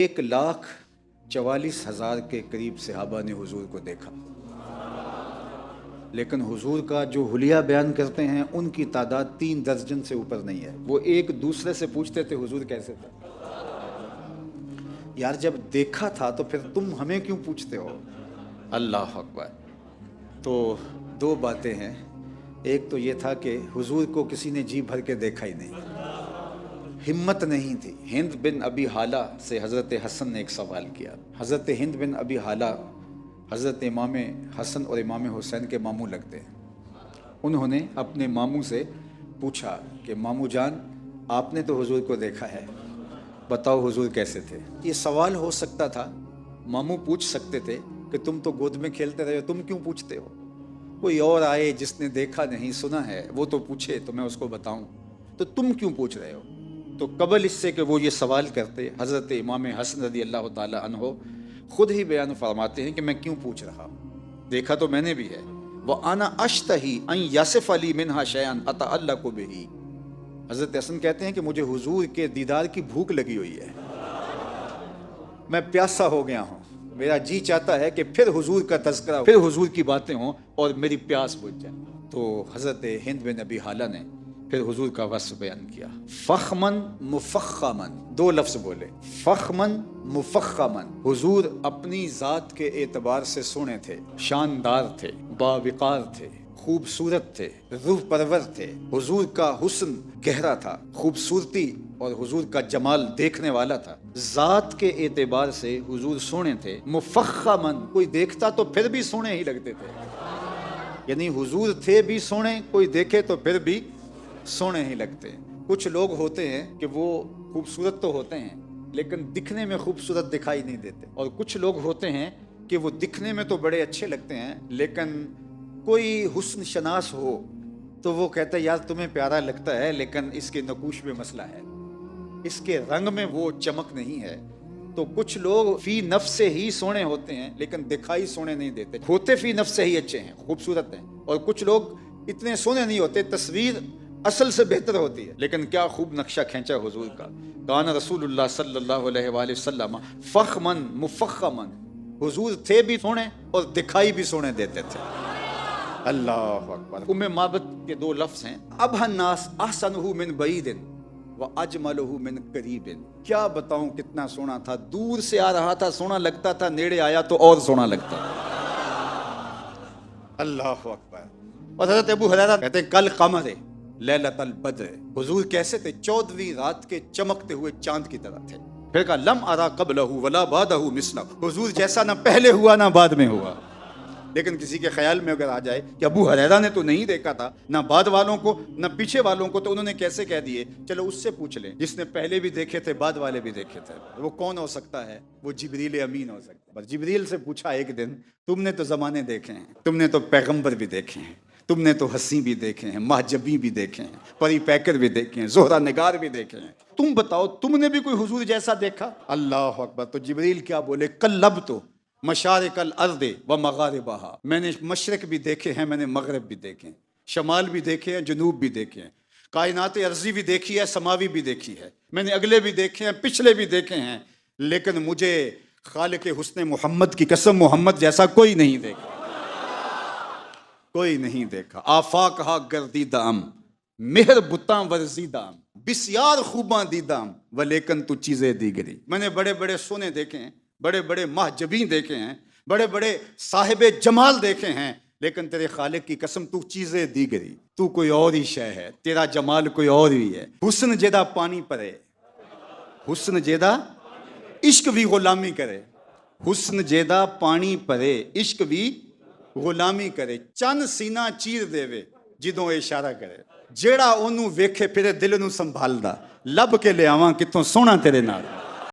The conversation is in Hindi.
1,44,000 के करीब सहाबा ने हुजूर को देखा, लेकिन हुजूर का जो हुलिया बयान करते हैं उनकी तादाद 3 दर्जन से ऊपर नहीं है। वो एक दूसरे से पूछते थे हुजूर कैसे थे। यार जब देखा था तो फिर तुम हमें क्यों पूछते हो? अल्लाह अकबर। तो 2 बातें हैं। एक तो ये था कि हुजूर को किसी ने जी भर के देखा ही नहीं, हिम्मत नहीं थी। हिंद बिन अबी हाला से हज़रत हसन ने एक सवाल किया। हज़रत हिंद बिन अबी हाला हज़रत इमाम हसन और इमाम हुसैन के मामू लगते हैं। उन्होंने अपने मामू से पूछा कि मामू जान, आपने तो हुजूर को देखा है, बताओ हुजूर कैसे थे। ये सवाल हो सकता था, मामू पूछ सकते थे कि तुम तो गोद में खेलते रहे हो, तुम क्यों पूछते हो। कोई और आए जिसने देखा नहीं सुना है वो तो पूछे तो मैं उसको बताऊं, तो तुम क्यों पूछ रहे हो। तो कबल इससे कि वो ये सवाल करते, हज़रत इमाम हसन रज़ी अल्लाह ताला अन्हो खुद ही बयान फरमाते हैं कि मैं क्यों पूछ रहा हूँ, देखा तो मैंने भी है। वह आना अश्तही अन यासिफ अली मिनहा शयअन अतअल्लक़ु बिही। हज़रत हसन कहते हैं कि मुझे हुजूर के दीदार की भूख लगी हुई है, मैं प्यासा हो गया हूँ, मेरा जी चाहता है कि फिर हुजूर का तज़किरा, फिर हुजूर की बातें हों और मेरी प्यास बुझ जाए। तो हज़रत हिंद बिन अबी हाला ने फिर हुजूर का वस्फ़ बयान किया। फ़ख्मन मुफ़ख्ख़मन, 2 लफ्ज़ बोले, फ़ख्मन मुफ़ख्ख़मन। हुजूर अपनी ज़ात के एतबार से सोने थे, शानदार थे, बाविकार थे, खूबसूरत थे, रूह परवर थे। हुजूर का हुस्न गहरा था, खूबसूरती और हुजूर का जमाल देखने वाला था। ज़ात के एतबार से हुजूर सोने थे। मुफ़ख्ख़मन, कोई देखता तो फिर भी सोने ही लगते थे, यानी हुजूर थे भी सोने, कोई देखे तो फिर भी सोने ही लगते हैं। कुछ लोग होते हैं कि वो खूबसूरत तो होते हैं लेकिन दिखने में खूबसूरत दिखाई नहीं देते, और कुछ लोग होते हैं कि वो दिखने में तो बड़े अच्छे लगते हैं लेकिन कोई हुस्न शनास हो तो वो कहता है यार तुम्हें प्यारा लगता है लेकिन इसके नकूश में मसला है, इसके रंग में वो चमक नहीं है। तो कुछ लोग फी नफ्स से ही सोने होते हैं लेकिन दिखाई सोने नहीं देते, होते फी नफ्स से ही अच्छे हैं, खूबसूरत हैं। और कुछ लोग इतने सोने नहीं होते, तस्वीर असल से बेहतर होती है, लेकिन क्या खूब नक्शा खींचा हुजूर का। काना रसूलुल्लाह सल्लल्लाहु अलैहि वसल्लम फ़ख्मन मुफ़ख्ख़मन, हुजूर थे भी सोने और दिखाई भी सोने देते थे। अल्लाह अकबर। उम्मे माबद के 2 लफ्ज़ हैं, अबहन्नास अहसनुहु मिन बईदिन व अजमलहु मिन करीबिन। क्या बताऊं कितना सोना था, दूर से आ रहा था सोना लगता था, नेड़े आया तो और सोना लगता। अल्लाह अकबर। और हज़रत अबू हुरैरा कहते हैं कल कमर लैलतल बद्र, हुजूर कैसे थे, 14वीं रात के चमकते हुए चांद की तरह थे। फिर कहा लम अरा कबलहु वला बादहु मिस्लहु, हुजूर जैसा ना पहले हुआ ना बाद में हुआ। लेकिन किसी के ख्याल में अगर आ जाए कि अबू हुरैरा ने तो नहीं देखा था, ना बाद वालों को ना पीछे वालों को, तो उन्होंने कैसे कह दिए। चलो उससे पूछ लें जिसने पहले भी देखे थे बाद वाले भी देखे थे, वो कौन हो सकता है? वो जिब्रील अमीन हो सकता है। बस जिब्रील से पूछा एक दिन, तुमने तो जमाने देखे हैं, तुमने तो पैगंबर भी देखे हैं, तुमने तो हसी भी देखे हैं, महजबी भी देखे हैं, परी पैकर भी देखे हैं, जोहरा निगार भी देखे हैं, तुम बताओ तुमने भी कोई हुजूर जैसा देखा? अल्लाह अकबर। तो जिब्रील क्या बोले, कल्लब तो मशारिकल अर्दे व मगारिबहा, मैंने मशरक भी देखे हैं, मैंने मगरब भी देखे हैं, शमाल भी देखे हैं, जनूब भी देखे हैं, कायनात अर्जी भी देखी है, समावी भी देखी है, मैंने अगले भी देखे हैं, पिछले भी देखे हैं, लेकिन मुझे खालिक हुस्न मोहम्मद की कसम, मोहम्मद जैसा कोई नहीं देखा, कोई नहीं देखा। आफाक हा गर्दीदाम मेहर बुता वर्जीदाम बिस्यार खूबा दीदाम व लेकिन तू चीजें दीगरी। मैंने बड़े बड़े सोने देखे हैं, बड़े बड़े महजबी देखे हैं, बड़े बड़े साहिबे जमाल देखे हैं, लेकिन तेरे खालिक की कसम तू चीजें दीगरी, तू कोई और ही शय है, तेरा जमाल कोई और ही है। हुस्न जेदा पानी परे, हुस्न जेदा इश्क भी गुलामी करे, हुस्न जेदा पानी परे इश्क भी गुलामी करे, चंद सीना चीर देवे जिदों इशारा करे, जेड़ा ओनू वेखे फिरे दिल नू संभालदा, लब के ले आवां कितों सोहना तेरे नाल।